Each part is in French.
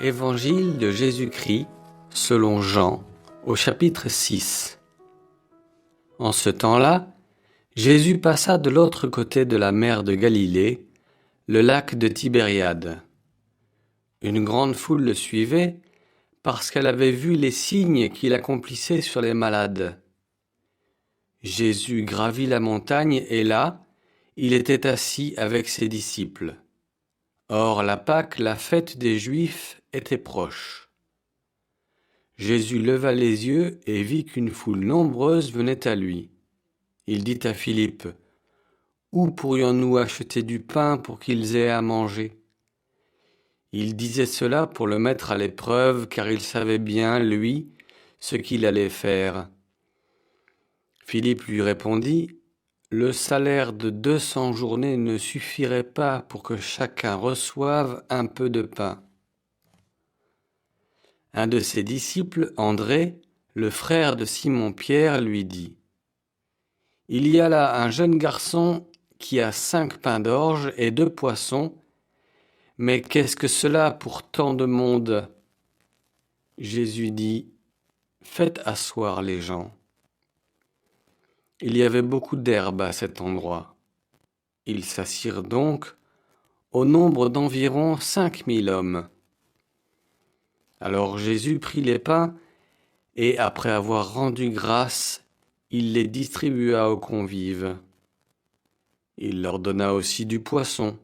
Évangile de Jésus-Christ selon Jean, au chapitre 6. En ce temps-là, Jésus passa de l'autre côté de la mer de Galilée, le lac de Tibériade. Une grande foule le suivait parce qu'elle avait vu les signes qu'il accomplissait sur les malades. Jésus gravit la montagne et là, il était assis avec ses disciples. Or, la Pâque, la fête des Juifs, était proche. Jésus leva les yeux et vit qu'une foule nombreuse venait à lui. Il dit à Philippe, « Où pourrions-nous acheter du pain pour qu'ils aient à manger ?» Il disait cela pour le mettre à l'épreuve, car il savait bien, lui, ce qu'il allait faire. Philippe lui répondit, « Le salaire de 200 journées ne suffirait pas pour que chacun reçoive un peu de pain. » Un de ses disciples, André, le frère de Simon-Pierre, lui dit, « Il y a là un jeune garçon qui a 5 pains d'orge et 2 poissons, mais qu'est-ce que cela pour tant de monde ?» Jésus dit, « Faites asseoir les gens. » Il y avait beaucoup d'herbe à cet endroit. Ils s'assirent donc au nombre d'environ 5000 hommes. Alors Jésus prit les pains et, après avoir rendu grâce, il les distribua aux convives. Il leur donna aussi du poisson,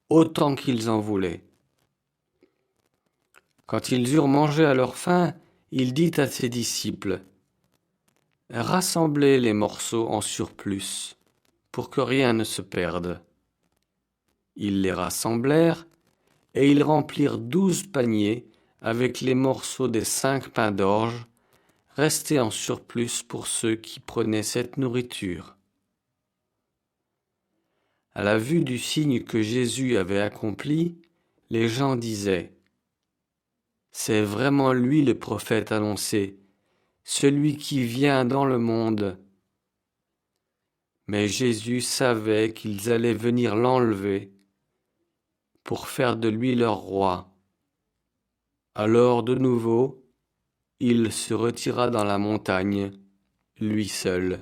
autant qu'ils en voulaient. Quand ils eurent mangé à leur faim, il dit à ses disciples, « Rassemblez les morceaux en surplus, pour que rien ne se perde. » Ils les rassemblèrent, et ils remplirent 12 paniers avec les morceaux des 5 pains d'orge, restés en surplus pour ceux qui prenaient cette nourriture. À la vue du signe que Jésus avait accompli, les gens disaient, « C'est vraiment lui le prophète annoncé, celui qui vient dans le monde. » Mais Jésus savait qu'ils allaient venir l'enlever pour faire de lui leur roi. Alors de nouveau, il se retira dans la montagne, lui seul.